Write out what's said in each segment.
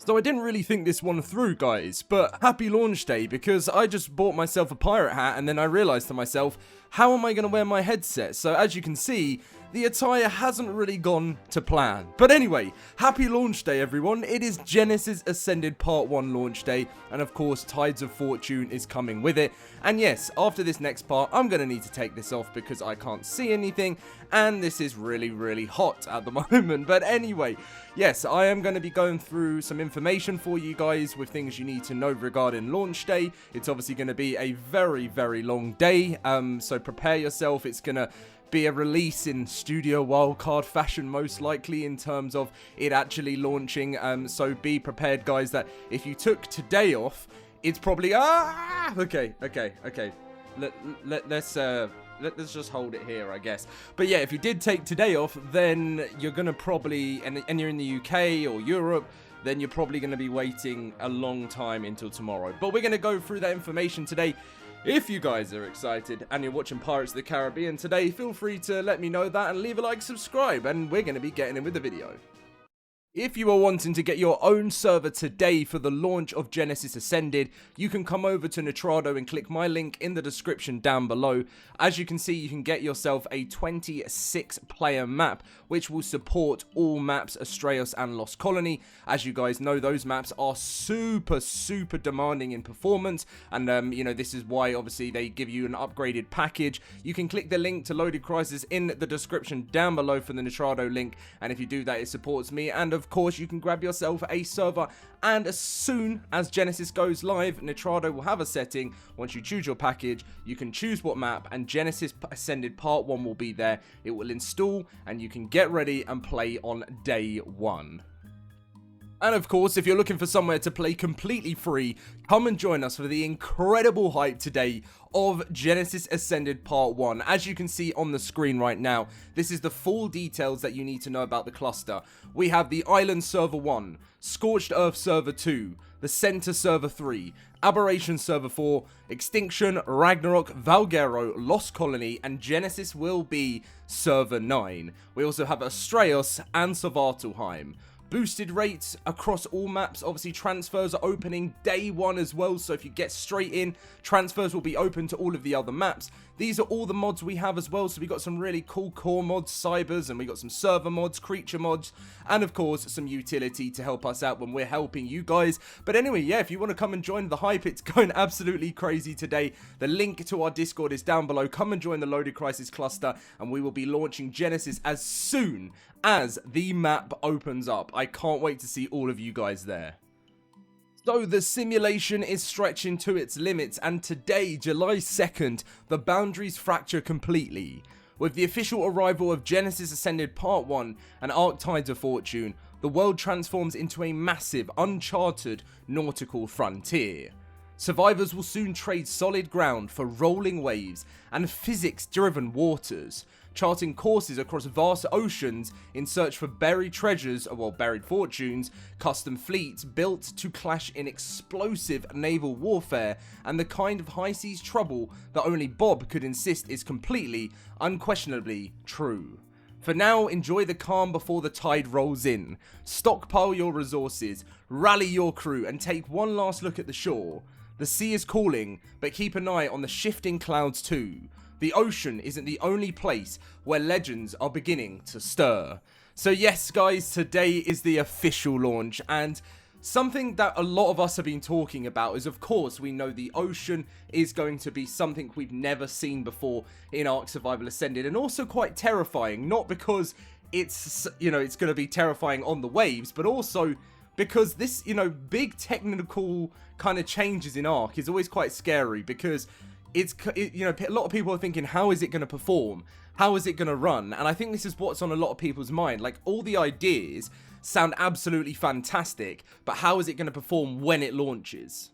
So I didn't really think this one through, guys, but happy launch day, because I just bought myself a pirate hat and then I realized to myself, how am I going to wear my headset? So as you can see, the attire hasn't really gone to plan. But anyway, happy launch day, everyone. It is Genesis Ascended Part 1 launch day, and of course, Tides of Fortune is coming with it. And yes, after this next part, I'm going to need to take this off because I can't see anything, and this is really hot at the moment. But anyway, yes, I am going to be going through some information for you guys with things you need to know regarding launch day. It's obviously going to be a very long day, so prepare yourself. It's going to be a release in studio wildcard fashion, most likely, in terms of it actually launching, so be prepared, guys, that if you took today off, it's probably okay. Let's just hold it here, I guess. But yeah, if you did take today off, then you're gonna probably, and you're in the UK or Europe, then you're probably going to be waiting a long time until tomorrow. But we're going to go through that information today. If you guys are excited and you're watching Pirates of the Caribbean today, feel free to let me know that and leave a like, subscribe, and we're going to be getting in with the video. If you are wanting to get your own server today for the launch of Genesis Ascended, you can come over to Nitrado and click my link in the description down below. As you can see, you can get yourself a 26-player map, which will support all maps, Astraeus and Lost Colony. As you guys know, those maps are super demanding in performance, and you know, this is why obviously they give you an upgraded package. You can click the link to LoadedCrysis in the description down below for the Nitrado link, and if you do that, it supports me, and of course, you can grab yourself a server, and as soon as Genesis goes live, Nitrado will have a setting. Once you choose your package, you can choose what map, and Genesis Ascended Part 1 will be there. It will install, and you can get ready and play on day 1. And of course, if you're looking for somewhere to play completely free, come and join us for the incredible hype today of Genesis Ascended Part 1. As you can see on the screen right now, this is the full details that you need to know about the cluster. We have the Island Server 1, Scorched Earth Server 2, the Center Server 3, Aberration Server 4, Extinction, Ragnarok, Valguero, Lost Colony, and Genesis will be Server 9. We also have Astraeus and Svartalheim. Boosted rates across all maps. Obviously, transfers are opening day 1 as well, so if you get straight in, transfers will be open to all of the other maps. These are all the mods we have as well, so we got some really cool core mods, cybers, and we got some server mods, creature mods, and of course some utility to help us out when we're helping you guys. But anyway, yeah, if you want to come and join the hype, it's going absolutely crazy today. The link to our Discord is down below. Come and join the LoadedCrysis Cluster, and we will be launching Genesis as soon as the map opens up. I can't wait to see all of you guys there. So the simulation is stretching to its limits, and today, July 2nd, the boundaries fracture completely. With the official arrival of Genesis Ascended Part 1 and ARK Tides of Fortune, the world transforms into a massive, uncharted nautical frontier. Survivors will soon trade solid ground for rolling waves and physics-driven waters, charting courses across vast oceans in search for buried treasures, well, buried fortunes, custom fleets built to clash in explosive naval warfare, and the kind of high seas trouble that only Bob could insist is completely, unquestionably true. For now, enjoy the calm before the tide rolls in. Stockpile your resources, rally your crew, and take one last look at the shore. The sea is calling, but keep an eye on the shifting clouds too. The ocean isn't the only place where legends are beginning to stir. So yes, guys, today is the official launch, and something that a lot of us have been talking about is, of course, we know the ocean is going to be something we've never seen before in Ark Survival Ascended, and also quite terrifying, not because it's, you know, it's going to be terrifying on the waves, but also because this, you know, big technical kind of changes in Ark is always quite scary, because you know, a lot of people are thinking, how is it going to perform? How is it going to run? And I think this is what's on a lot of people's mind. Like, all the ideas sound absolutely fantastic, but how is it going to perform when it launches?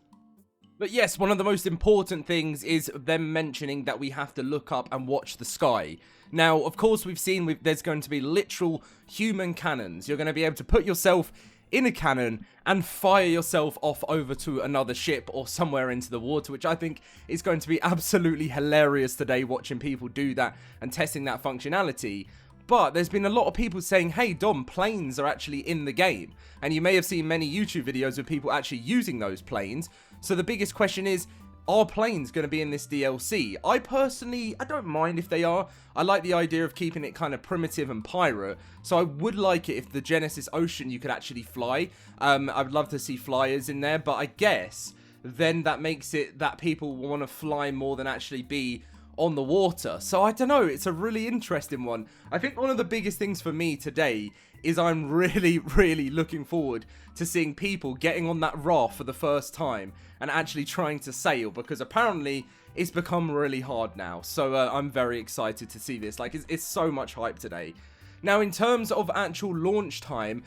But yes, one of the most important things is them mentioning that we have to look up and watch the sky. Now, of course, we've seen there's going to be literal human cannons. You're going to be able to put yourself in a cannon and fire yourself off over to another ship or somewhere into the water, which I think is going to be absolutely hilarious today, watching people do that and testing that functionality. But there's been a lot of people saying, hey Dom, planes are actually in the game, and you may have seen many YouTube videos of people actually using those planes. So the biggest question is, are planes going to be in this DLC? I personally, I don't mind if they are. I like the idea of keeping it kind of primitive and pirate. So I would like it if the Genesis Ocean you could actually fly. I would love to see flyers in there, but I guess then that makes it that people want to fly more than actually be on the water. So I don't know, it's a really interesting one. I think one of the biggest things for me today is I'm really looking forward to seeing people getting on that raft for the first time and actually trying to sail, because apparently it's become really hard now. So I'm very excited to see this. Like, it's so much hype today. Now, in terms of actual launch time,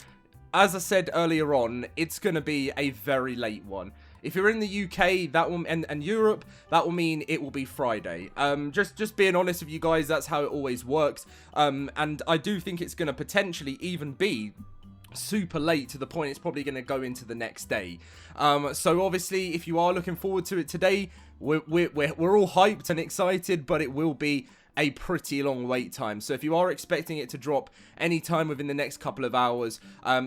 as I said earlier on, it's going to be a very late one. If you're in the UK, that will, and Europe, that will mean it will be Friday. Just being honest with you guys, that's how it always works. And I do think it's going to potentially even be super late, to the point it's probably going to go into the next day. So obviously, if you are looking forward to it today, we're all hyped and excited, but it will be a pretty long wait time. So if you are expecting it to drop anytime within the next couple of hours,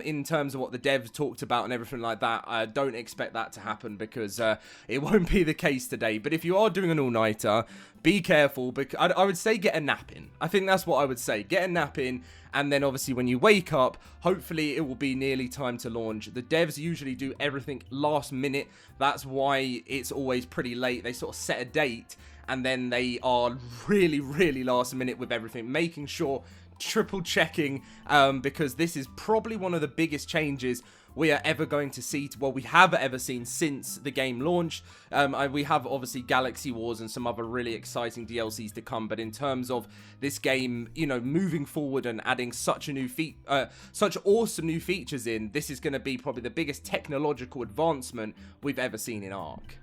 in terms of what the devs talked about and everything like that, don't expect that to happen, because it won't be the case today. But if you are doing an all-nighter, be careful, because I would say get a nap in. I think that's what I would say. Get a nap in, and then obviously when you wake up, hopefully it will be nearly time to launch. The devs usually do everything last minute. That's why it's always pretty late. They sort of set a date, and then they are really last minute with everything, making sure, triple checking, because this is probably one of the biggest changes we are ever going to see, well, we have ever seen since the game launched. We have obviously Galaxy Wars and some other really exciting DLCs to come, but in terms of this game, you know, moving forward and adding such awesome new features in, this is going to be probably the biggest technological advancement we've ever seen in ARK.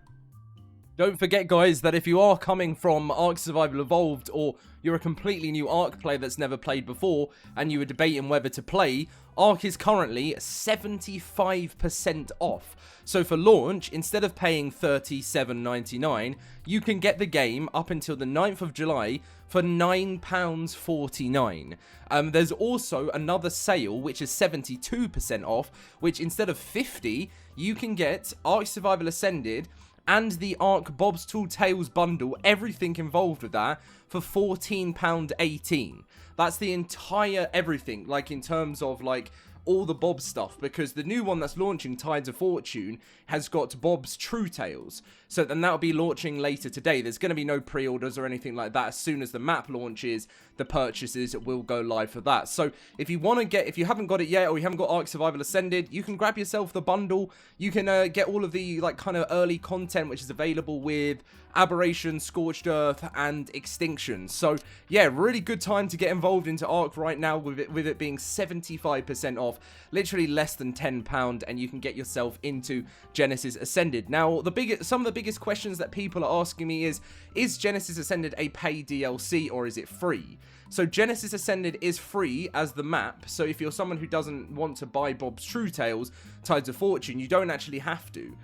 Don't forget, guys, that if you are coming from ARK Survival Evolved, or you're a completely new ARK player that's never played before, and you were debating whether to play, ARK is currently 75% off. So for launch, instead of paying $37.99, you can get the game up until the 9th of July for £9.49. There's also another sale, which is 72% off, which instead of $50, you can get ARK Survival Ascended and the ARK Bob's Tall Tales bundle, everything involved with that, for £14.18. That's the entire everything, like in terms of like all the Bob stuff, because the new one that's launching, Tides of Fortune, has got Bob's True Tales. So then that'll be launching later today. There's going to be no pre-orders or anything like that. As soon as the map launches, the purchases will go live for that. So if you want to get, if you haven't got it yet, or you haven't got ARK Survival Ascended, you can grab yourself the bundle. You can get all of the like kind of early content which is available with Aberration, Scorched Earth, and Extinction. So yeah, really good time to get involved into ARK right now, with it being 75% off, literally less than £10, and you can get yourself into Genesis Ascended. Now, some of the biggest questions that people are asking me is Genesis Ascended a paid DLC or is it free? So Genesis Ascended is free as the map, so if you're someone who doesn't want to buy Bob's True Tales, Tides of Fortune, you don't actually have to.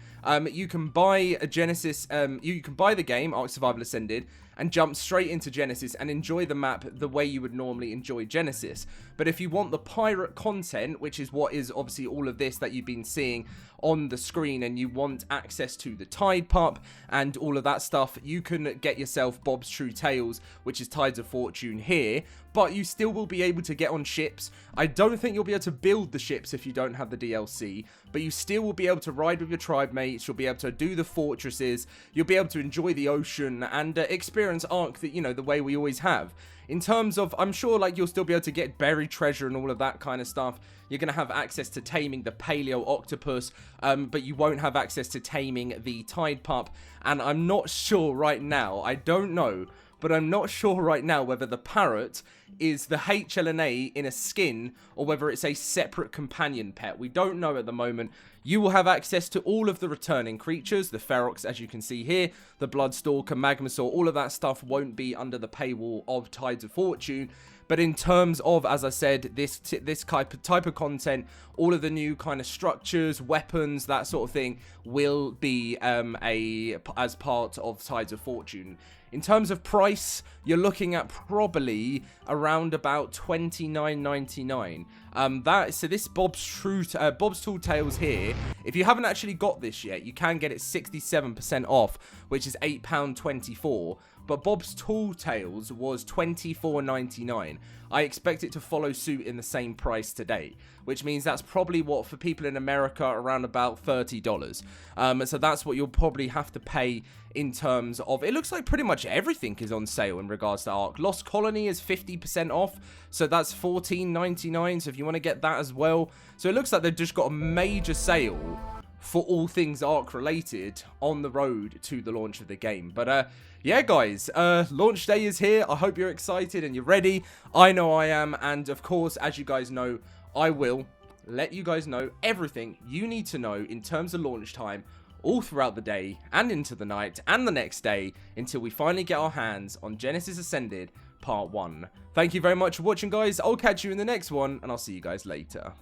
You can buy a Genesis, you can buy the game, ARK Survival Ascended, and jump straight into Genesis and enjoy the map the way you would normally enjoy Genesis. But if you want the pirate content, which is what is obviously all of this that you've been seeing on the screen, and you want access to the Tide Pup and all of that stuff, you can get yourself Bob's True Tales, which is Tides of Fortune here, but you still will be able to get on ships. I don't think you'll be able to build the ships if you don't have the DLC, but you still will be able to ride with your tribe mates, you'll be able to do the fortresses, you'll be able to enjoy the ocean, and experience ARK the way we always have. In terms of, I'm sure like you'll still be able to get buried treasure and all of that kind of stuff. You're going to have access to taming the paleo octopus, but you won't have access to taming the Tide Pup. And I'm not sure right now, I don't know, but I'm not sure right now whether the parrot is the HLNA in a skin or whether it's a separate companion pet. We don't know at the moment. You will have access to all of the returning creatures, the Ferox, as you can see here, the Bloodstalker, Magmasaur, all of that stuff won't be under the paywall of Tides of Fortune. But in terms of, as I said, this type of content, all of the new kind of structures, weapons, that sort of thing, will be as part of Tides of Fortune. In terms of price, you're looking at probably around about $29.99. So this Bob's Tool Tales here, if you haven't actually got this yet, you can get it 67% off, which is £8.24. But Bob's Tool Tales was $24.99. I expect it to follow suit in the same price today, which means that's probably what, for people in America, around about $30. So that's what you'll probably have to pay in terms of, it looks like pretty much everything is on sale in regards to ARK. Lost Colony is 50% off, so that's $14.99, so if you want to get that as well. So it looks like they've just got a major sale for all things ARK related on the road to the launch of the game. But yeah, guys, launch day is here. I hope you're excited and you're ready. I know I am, and of course, as you guys know, I will let you guys know everything you need to know in terms of launch time all throughout the day and into the night and the next day until we finally get our hands on Genesis Ascended Part 1. Thank you very much for watching, guys. I'll catch you in the next one, and I'll see you guys later.